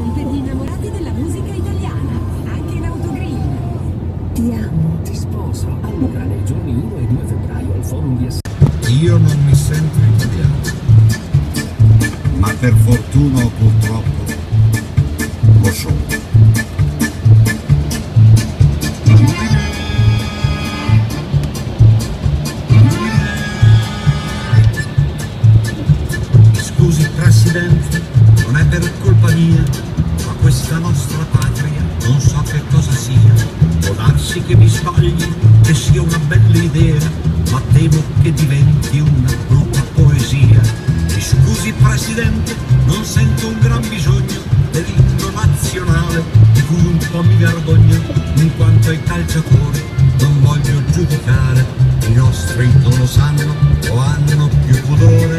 Station per gli innamorati della musica italiana, anche in autogrill. Ti amo. Ti sposo. Allora, nei giorni 1 e 2 febbraio al forum di Io non mi sento italiano, ma per fortuna o purtroppo lo sono. Scusi Presidente, non è per colpa mia, ma questa nostra patria non so che cosa sia. Può darsi che mi sbagli, che sia una bella idea, ma temo che diventi una brutta poesia. Mi scusi Presidente, non sento un gran bisogno dell'inno nazionale, di cui un po' mi vergogno, in quanto ai calciatori non voglio giudicare. I nostri non lo sanno o hanno più pudore